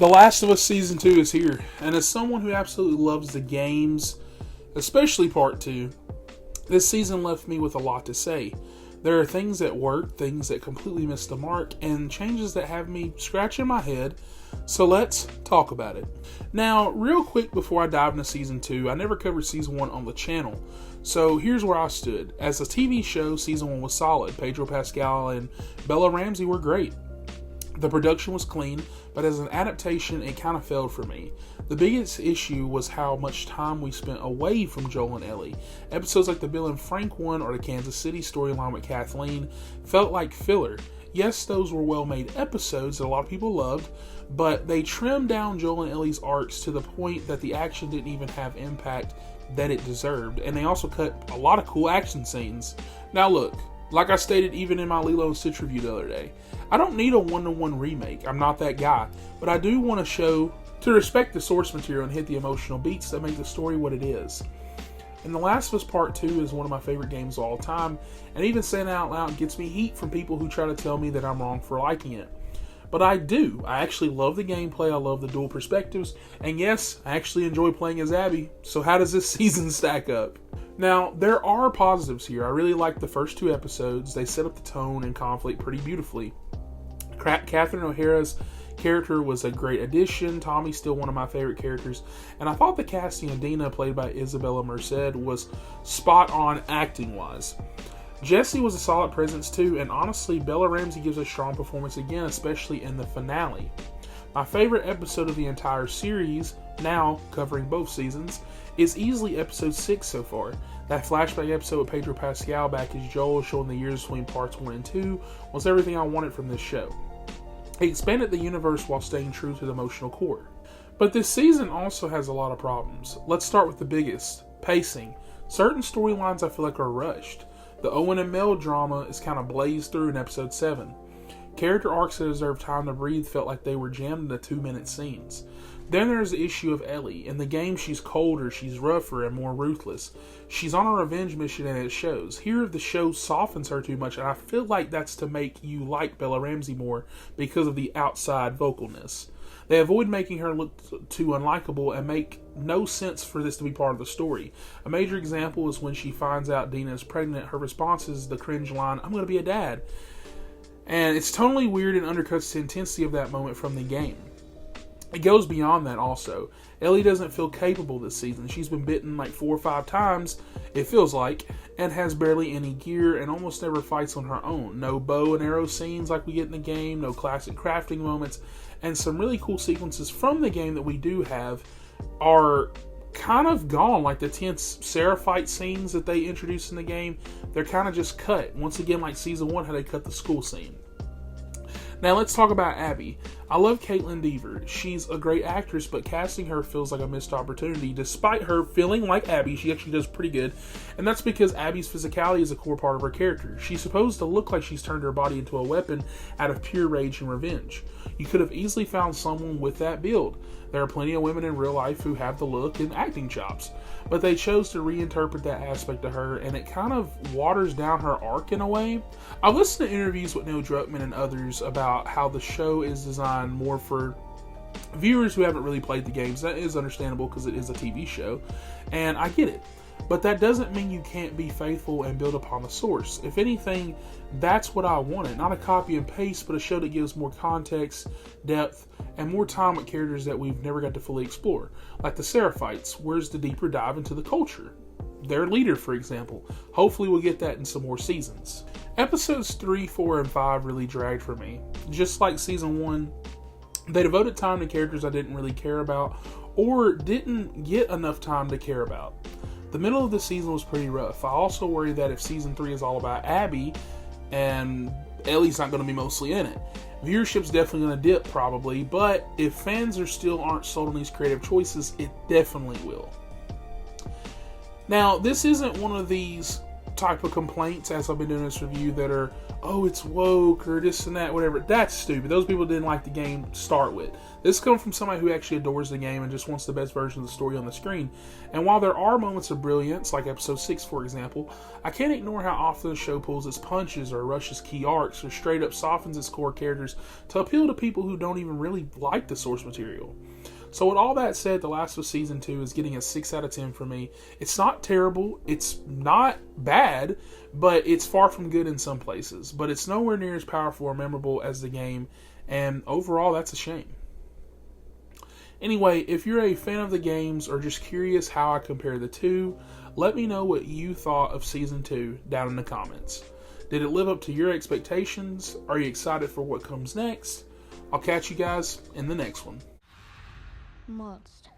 The Last of Us Season 2 is here, and as someone who absolutely loves the games, especially Part 2, this season left me with a lot to say. There are things that work, things that completely missed the mark, and changes that have me scratching my head, so let's talk about it. Now, real quick before I dive into Season 2, I never covered Season 1 on the channel, so here's where I stood. As a TV show, Season 1 was solid. Pedro, Pascal, and Bella Ramsey were great. The production was clean, but as an adaptation, it kind of failed for me. The biggest issue was how much time we spent away from Joel and Ellie. Episodes like the Bill and Frank one or the Kansas City storyline with Kathleen felt like filler. Yes, those were well-made episodes that a lot of people loved, but they trimmed down Joel and Ellie's arcs to the point that the action didn't even have impact that it deserved, and they also cut a lot of cool action scenes. Now look, like I stated even in my Lilo and Stitch review the other day, I don't need a one-to-one remake. I'm not that guy. But I do want a show to respect the source material and hit the emotional beats that make the story what it is. And The Last of Us Part 2 is one of my favorite games of all time, and even saying it out loud gets me heat from people who try to tell me that I'm wrong for liking it. But I do. I actually love the gameplay, I love the dual perspectives, and yes, I actually enjoy playing as Abby. So how does this season stack up? Now, there are positives here. I really liked the first 2 episodes. They set up the tone and conflict pretty beautifully. Catherine O'Hara's character was a great addition. Tommy's still one of my favorite characters. And I thought the casting of Dina, played by Isabella Merced, was spot on acting-wise. Jesse was a solid presence too, and honestly, Bella Ramsey gives a strong performance again, especially in the finale. My favorite episode of the entire series, now covering both seasons, is easily episode 6 so far. That flashback episode with Pedro Pascal back as Joel, showing the years between parts 1 and 2, was everything I wanted from this show. It expanded the universe while staying true to the emotional core. But this season also has a lot of problems. Let's start with the biggest: pacing. Certain storylines I feel like are rushed. The Owen and Mel drama is kind of blazed through in episode 7. Character arcs that deserve time to breathe felt like they were jammed into 2-minute scenes. Then there's the issue of Ellie. In the game, she's colder, she's rougher, and more ruthless. She's on a revenge mission, and it shows. Here, the show softens her too much, and I feel like that's to make you like Bella Ramsey more because of the outside vocalness. They avoid making her look too unlikable and make no sense for this to be part of the story. A major example is when she finds out Dina is pregnant, her response is the cringe line, "I'm going to be a dad." And it's totally weird and undercuts the intensity of that moment from the game. It goes beyond that also. Ellie doesn't feel capable this season. She's been bitten like 4 or 5 times, it feels like, and has barely any gear and almost never fights on her own. No bow and arrow scenes like we get in the game, no classic crafting moments, and some really cool sequences from the game that we do have are kind of gone. Like the tense Sarah fight scenes that they introduced in the game, they're kind of just cut. Once again, like Season 1, how they cut the school scene. Now let's talk about Abby. I love Caitlin Dever. She's a great actress, but casting her feels like a missed opportunity. Despite her feeling like Abby, she actually does pretty good, and that's because Abby's physicality is a core part of her character. She's supposed to look like she's turned her body into a weapon out of pure rage and revenge. You could have easily found someone with that build. There are plenty of women in real life who have the look and acting chops, but they chose to reinterpret that aspect of her, and it kind of waters down her arc in a way. I've listened to interviews with Neil Druckmann and others about how the show is designed more for viewers who haven't really played the games. That is understandable because it is a TV show, and I get it. But that doesn't mean you can't be faithful and build upon the source. If anything, that's what I wanted. Not a copy and paste, but a show that gives more context, depth, and more time with characters that we've never got to fully explore. Like the Seraphites, where's the deeper dive into the culture? Their leader, for example. Hopefully we'll get that in some more seasons. Episodes 3, 4, and 5 really dragged for me. Just like Season 1, they devoted time to characters I didn't really care about or didn't get enough time to care about. The middle of the season was pretty rough. I also worry that if Season 3 is all about Abby and Ellie's not going to be mostly in it, viewership's definitely going to dip probably, but if fans aren't sold on these creative choices, it definitely will. Now, this isn't one of these type of complaints as I've been doing this review that are, oh, it's woke or this and that, whatever. That's stupid. Those people didn't like the game to start with. This comes from somebody who actually adores the game and just wants the best version of the story on the screen. And while there are moments of brilliance, like episode 6 for example, I can't ignore how often the show pulls its punches or rushes key arcs or straight up softens its core characters to appeal to people who don't even really like the source material. So with all that said, The Last of Us Season 2 is getting a 6 out of 10 for me. It's not terrible, it's not bad, but it's far from good in some places. But it's nowhere near as powerful or memorable as the game, and overall that's a shame. Anyway, if you're a fan of the games or just curious how I compare the two, let me know what you thought of Season 2 down in the comments. Did it live up to your expectations? Are you excited for what comes next? I'll catch you guys in the next one. Monster.